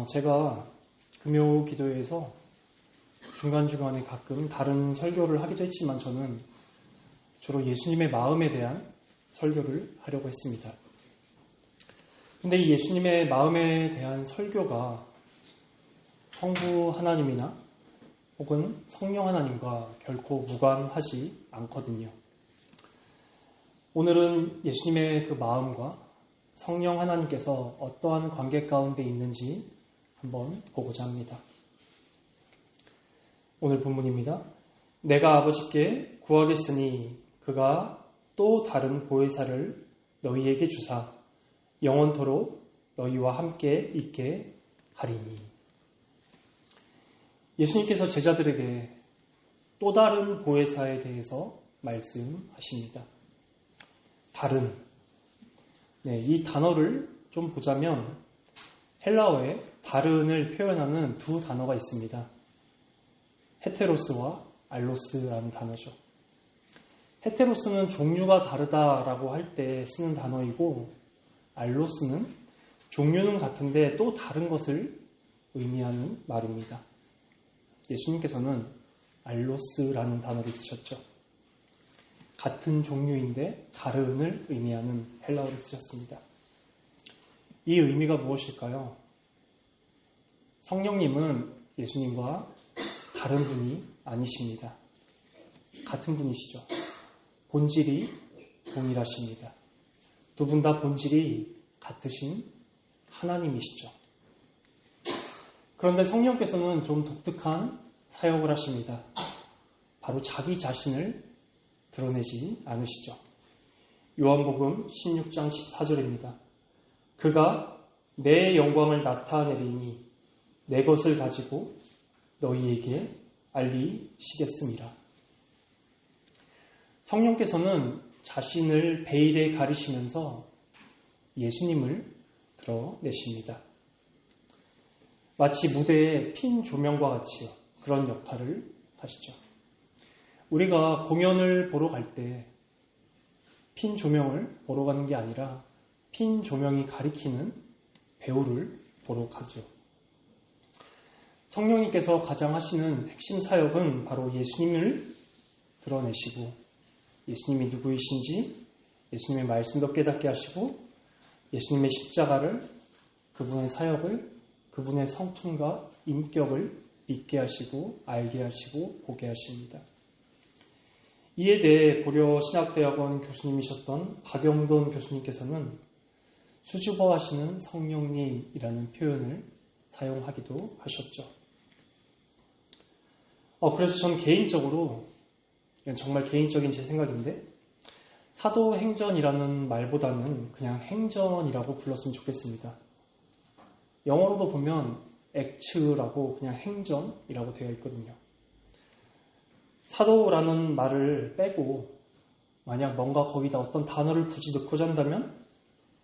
제가 금요 기도회에서 중간중간에 가끔 다른 설교를 하기도 했지만 저는 주로 예수님의 마음에 대한 설교를 하려고 했습니다. 근데 이 예수님의 마음에 대한 설교가 성부 하나님이나 혹은 성령 하나님과 결코 무관하지 않거든요. 오늘은 예수님의 그 마음과 성령 하나님께서 어떠한 관계 가운데 있는지 한번 보고자 합니다. 오늘 본문입니다. 내가 아버지께 구하겠으니 그가 또 다른 보혜사를 너희에게 주사 영원토록 너희와 함께 있게 하리니. 예수님께서 제자들에게 또 다른 보혜사에 대해서 말씀하십니다. 다른. 이 단어를 좀 보자면 헬라어에 다른을 표현하는 두 단어가 있습니다. 헤테로스와 알로스라는 단어죠. 헤테로스는 종류가 다르다라고 할 때 쓰는 단어이고 알로스는 종류는 같은데 또 다른 것을 의미하는 말입니다. 예수님께서는 알로스라는 단어를 쓰셨죠. 같은 종류인데 다른을 의미하는 헬라어를 쓰셨습니다. 이 의미가 무엇일까요? 성령님은 예수님과 다른 분이 아니십니다. 같은 분이시죠. 본질이 동일하십니다. 두 분 다 본질이 같으신 하나님이시죠. 그런데 성령께서는 좀 독특한 사역을 하십니다. 바로 자기 자신을 드러내지 않으시죠. 요한복음 16장 14절입니다. 그가 내 영광을 나타내리니 내 것을 가지고 너희에게 알리시겠습니다. 성령께서는 자신을 베일에 가리시면서 예수님을 드러내십니다. 마치 무대에 핀 조명과 같이 그런 역할을 하시죠. 우리가 공연을 보러 갈 때 핀 조명을 보러 가는 게 아니라 핀 조명이 가리키는 배우를 보러 가죠. 성령님께서 가장 하시는 핵심 사역은 바로 예수님을 드러내시고 예수님이 누구이신지 예수님의 말씀도 깨닫게 하시고 예수님의 십자가를, 그분의 사역을, 그분의 성품과 인격을 믿게 하시고 알게 하시고 보게 하십니다. 이에 대해 고려신학대학원 교수님이셨던 박영돈 교수님께서는 수줍어하시는 성령님이라는 표현을 사용하기도 하셨죠. 그래서 전 개인적으로, 이건 정말 개인적인 제 생각인데, 사도행전이라는 말보다는 그냥 행전이라고 불렀으면 좋겠습니다. 영어로도 보면 액츠라고 그냥 행전이라고 되어 있거든요. 사도라는 말을 빼고 만약 뭔가 거기다 어떤 단어를 굳이 넣고자 한다면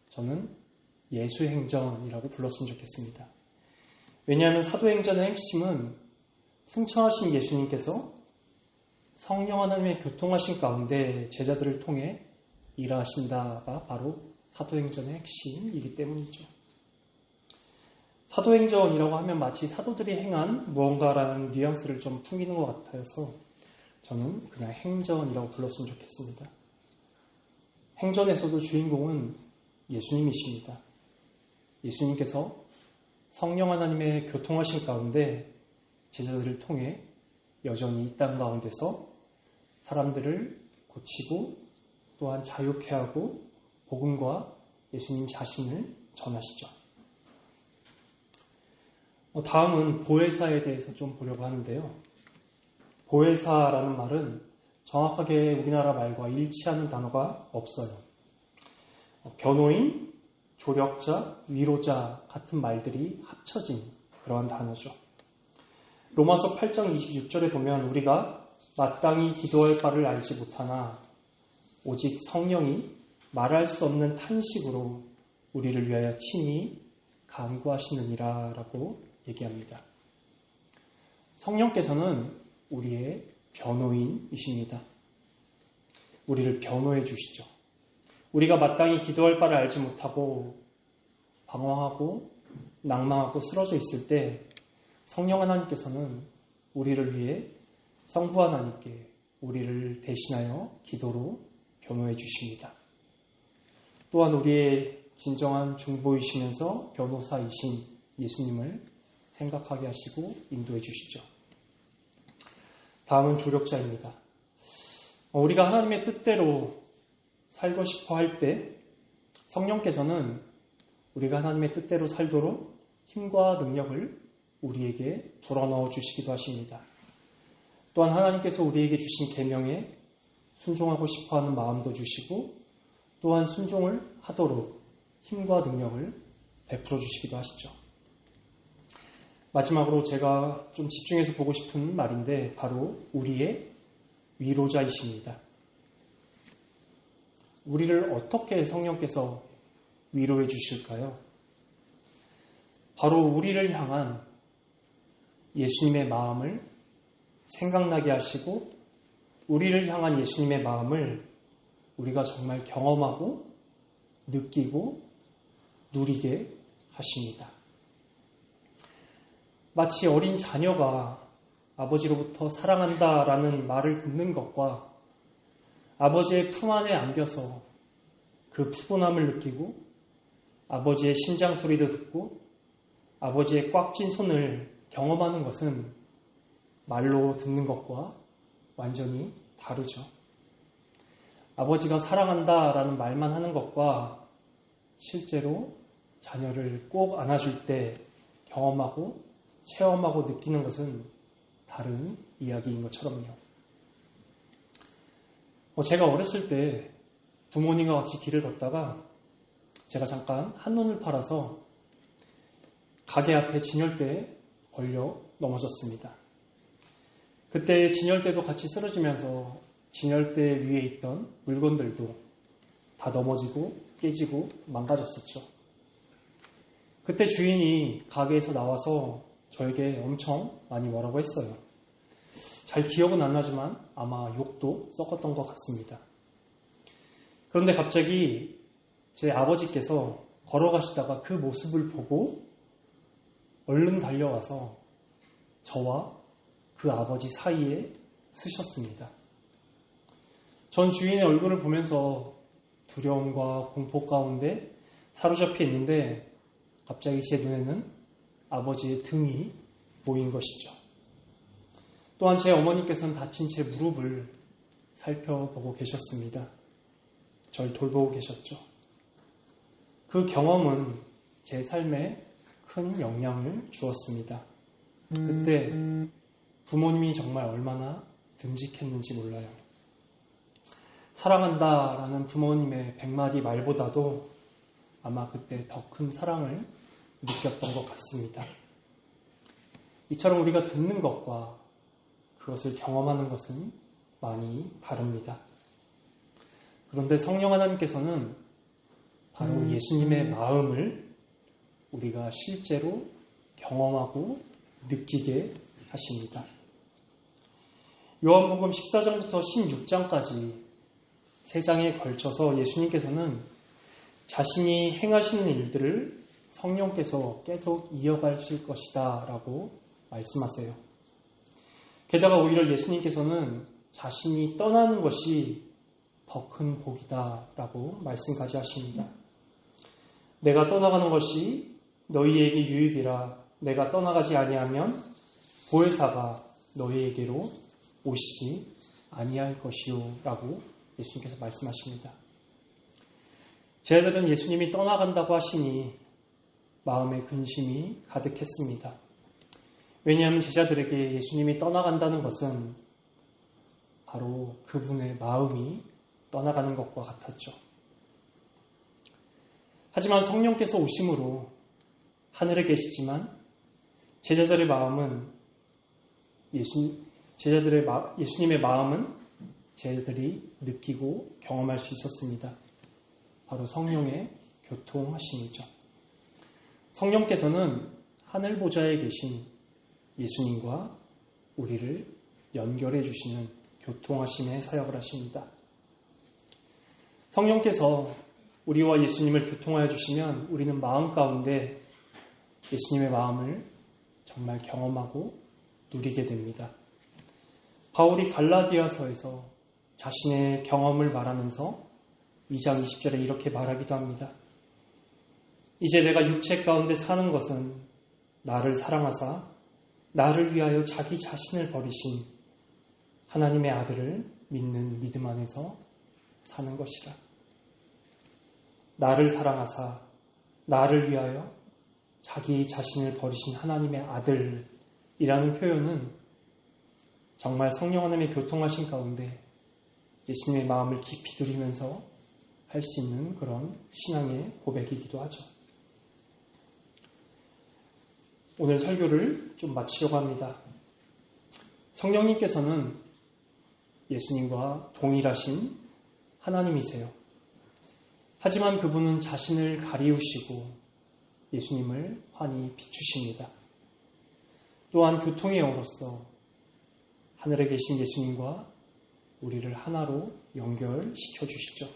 저는 예수행전이라고 불렀으면 좋겠습니다. 왜냐하면 사도행전의 핵심은 승천하신 예수님께서 성령 하나님의 교통하신 가운데 제자들을 통해 일하신다가 바로 사도행전의 핵심이기 때문이죠. 사도행전이라고 하면 마치 사도들이 행한 무언가라는 뉘앙스를 좀 풍기는 것 같아서 저는 그냥 행전이라고 불렀으면 좋겠습니다. 행전에서도 주인공은 예수님이십니다. 예수님께서 성령 하나님의 교통하신 가운데 제자들을 통해 여전히 이 땅 가운데서 사람들을 고치고 또한 자유케 하고 복음과 예수님 자신을 전하시죠. 다음은 보혜사에 대해서 좀 보려고 하는데요. 보혜사라는 말은 정확하게 우리나라 말과 일치하는 단어가 없어요. 변호인, 조력자, 위로자 같은 말들이 합쳐진 그러한 단어죠. 로마서 8장 26절에 보면 우리가 마땅히 기도할 바를 알지 못하나 오직 성령이 말할 수 없는 탄식으로 우리를 위하여 친히 간구하시느니라 라고 얘기합니다. 성령께서는 우리의 변호인이십니다. 우리를 변호해 주시죠. 우리가 마땅히 기도할 바를 알지 못하고 방황하고 낭망하고 쓰러져 있을 때 성령 하나님께서는 우리를 위해 성부 하나님께 우리를 대신하여 기도로 변호해 주십니다. 또한 우리의 진정한 중보이시면서 변호사이신 예수님을 생각하게 하시고 인도해 주시죠. 다음은 조력자입니다. 우리가 하나님의 뜻대로 살고 싶어 할 때 성령께서는 우리가 하나님의 뜻대로 살도록 힘과 능력을 우리에게 불어넣어 주시기도 하십니다. 또한 하나님께서 우리에게 주신 계명에 순종하고 싶어하는 마음도 주시고 또한 순종을 하도록 힘과 능력을 베풀어 주시기도 하시죠. 마지막으로 제가 좀 집중해서 보고 싶은 말인데 바로 우리의 위로자이십니다. 우리를 어떻게 성령께서 위로해 주실까요? 바로 우리를 향한 예수님의 마음을 생각나게 하시고 우리를 향한 예수님의 마음을 우리가 정말 경험하고 느끼고 누리게 하십니다. 마치 어린 자녀가 아버지로부터 사랑한다라는 말을 듣는 것과 아버지의 품 안에 안겨서 그 푸근함을 느끼고 아버지의 심장 소리도 듣고 아버지의 꽉 쥔 손을 경험하는 것은 말로 듣는 것과 완전히 다르죠. 아버지가 사랑한다라는 말만 하는 것과 실제로 자녀를 꼭 안아줄 때 경험하고 체험하고 느끼는 것은 다른 이야기인 것처럼요. 제가 어렸을 때 부모님과 같이 길을 걷다가 제가 잠깐 한눈을 팔아서 가게 앞에 진열대에 걸려 넘어졌습니다. 그때 진열대도 같이 쓰러지면서 진열대 위에 있던 물건들도 다 넘어지고 깨지고 망가졌었죠. 그때 주인이 가게에서 나와서 저에게 엄청 많이 뭐라고 했어요. 잘 기억은 안 나지만 아마 욕도 섞었던 것 같습니다. 그런데 갑자기 제 아버지께서 걸어가시다가 그 모습을 보고 얼른 달려와서 저와 그 아버지 사이에 서셨습니다. 전 주인의 얼굴을 보면서 두려움과 공포 가운데 사로잡혀 있는데 갑자기 제 눈에는 아버지의 등이 보인 것이죠. 또한 제 어머니께서는 다친 제 무릎을 살펴보고 계셨습니다. 절 돌보고 계셨죠. 그 경험은 제 삶에 큰 영향을 주었습니다. 그때 부모님이 정말 얼마나 듬직했는지 몰라요. 사랑한다라는 부모님의 100마디 말보다도 아마 그때 더 큰 사랑을 느꼈던 것 같습니다. 이처럼 우리가 듣는 것과 그것을 경험하는 것은 많이 다릅니다. 그런데 성령 하나님께서는 바로 예수님의 마음을 우리가 실제로 경험하고 느끼게 하십니다. 요한복음 14장부터 16장까지 3장에 걸쳐서 예수님께서는 자신이 행하시는 일들을 성령께서 계속 이어가실 것이다 라고 말씀하세요. 게다가 오히려 예수님께서는 자신이 떠나는 것이 더 큰 복이다 라고 말씀까지 하십니다. 내가 떠나가는 것이 너희에게 유익이라. 내가 떠나가지 아니하면 보혜사가 너희에게로 오시지 아니할 것이요 라고 예수님께서 말씀하십니다. 제자들은 예수님이 떠나간다고 하시니 마음에 근심이 가득했습니다. 왜냐하면 제자들에게 예수님이 떠나간다는 것은 바로 그분의 마음이 떠나가는 것과 같았죠. 하지만 성령께서 오심으로 하늘에 계시지만 제자들의 마음은 예수님의 마음은 제자들이 느끼고 경험할 수 있었습니다. 바로 성령의 교통하심이죠. 성령께서는 하늘 보좌에 계신 예수님과 우리를 연결해 주시는 교통하심의 사역을 하십니다. 성령께서 우리와 예수님을 교통하여 주시면 우리는 마음 가운데 예수님의 마음을 정말 경험하고 누리게 됩니다. 바울이 갈라디아서에서 자신의 경험을 말하면서 2장 20절에 이렇게 말하기도 합니다. 이제 내가 육체 가운데 사는 것은 나를 사랑하사 나를 위하여 자기 자신을 버리신 하나님의 아들을 믿는 믿음 안에서 사는 것이라. 나를 사랑하사 나를 위하여 자기 자신을 버리신 하나님의 아들이라는 표현은 정말 성령 하나님의 교통하신 가운데 예수님의 마음을 깊이 누리면서 할 수 있는 그런 신앙의 고백이기도 하죠. 오늘 설교를 좀 마치려고 합니다. 성령님께서는 예수님과 동일하신 하나님이세요. 하지만 그분은 자신을 가리우시고 예수님을 환히 비추십니다. 또한 교통의 영으로서 하늘에 계신 예수님과 우리를 하나로 연결시켜 주시죠.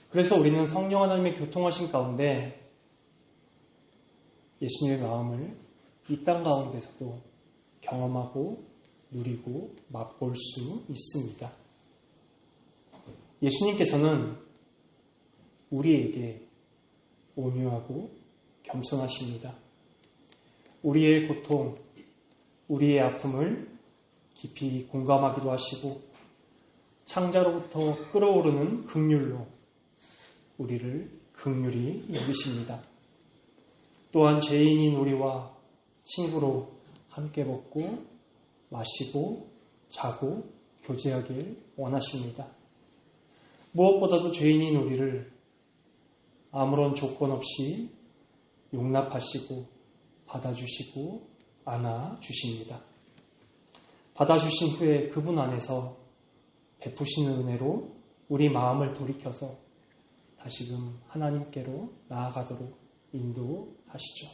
그래서 우리는 성령 하나님의 교통하신 가운데 예수님의 마음을 이 땅 가운데서도 경험하고 누리고 맛볼 수 있습니다. 예수님께서는 우리에게 온유하고 겸손하십니다. 우리의 고통, 우리의 아픔을 깊이 공감하기도 하시고 창자로부터 끓어오르는 긍휼로 우리를 긍휼히 여기십니다. 또한 죄인인 우리와 친구로 함께 먹고 마시고 자고 교제하길 원하십니다. 무엇보다도 죄인인 우리를 아무런 조건 없이 용납하시고 받아주시고 안아주십니다. 받아주신 후에 그분 안에서 베푸시는 은혜로 우리 마음을 돌이켜서 다시금 하나님께로 나아가도록 인도하시죠.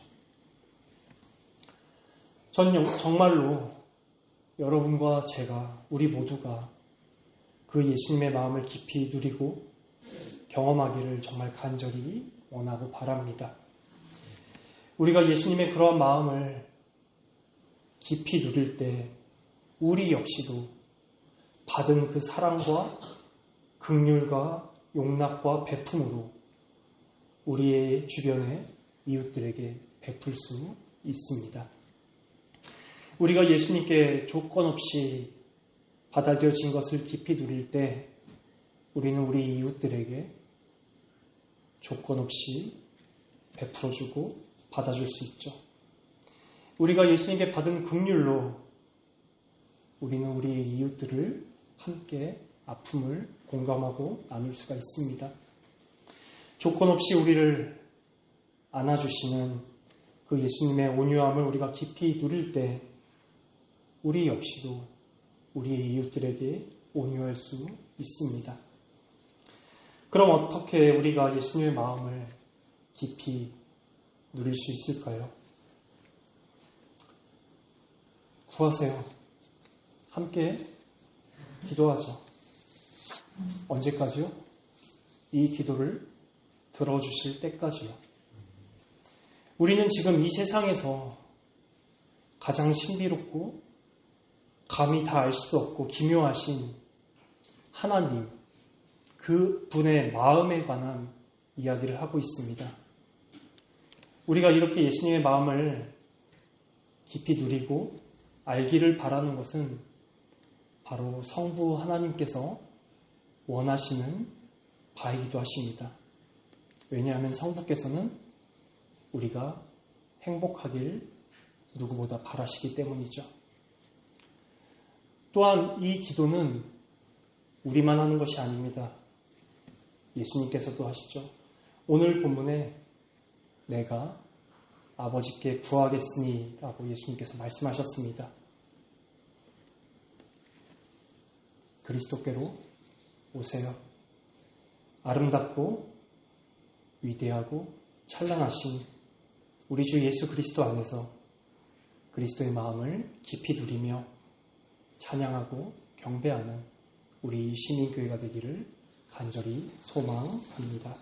전 정말로 여러분과 제가 우리 모두가 그 예수님의 마음을 깊이 누리고 경험하기를 정말 간절히 원하고 바랍니다. 우리가 예수님의 그러한 마음을 깊이 누릴 때 우리 역시도 받은 그 사랑과 긍휼과 용납과 베품으로 우리의 주변의 이웃들에게 베풀 수 있습니다. 우리가 예수님께 조건 없이 받아들여진 것을 깊이 누릴 때 우리는 우리 이웃들에게 조건 없이 베풀어주고 받아줄 수 있죠. 우리가 예수님께 받은 긍휼로 우리는 우리 이웃들을 함께 아픔을 공감하고 나눌 수가 있습니다. 조건 없이 우리를 안아주시는 그 예수님의 온유함을 우리가 깊이 누릴 때 우리 역시도 우리의 이웃들에게 온유할 수 있습니다. 그럼 어떻게 우리가 예수님의 마음을 깊이 누릴 수 있을까요? 구하세요. 함께 기도하죠. 언제까지요? 이 기도를 들어주실 때까지요. 우리는 지금 이 세상에서 가장 신비롭고 감히 다 알 수도 없고 기묘하신 하나님, 그 분의 마음에 관한 이야기를 하고 있습니다. 우리가 이렇게 예수님의 마음을 깊이 누리고 알기를 바라는 것은 바로 성부 하나님께서 원하시는 바이기도 하십니다. 왜냐하면 성부께서는 우리가 행복하길 누구보다 바라시기 때문이죠. 또한 이 기도는 우리만 하는 것이 아닙니다. 예수님께서도 하시죠. 오늘 본문에 내가 아버지께 구하겠으니 라고 예수님께서 말씀하셨습니다. 그리스도께로 오세요. 아름답고 위대하고 찬란하신 우리 주 예수 그리스도 안에서 그리스도의 마음을 깊이 누리며 찬양하고 경배하는 우리 시민교회가 되기를 간절히 소망합니다.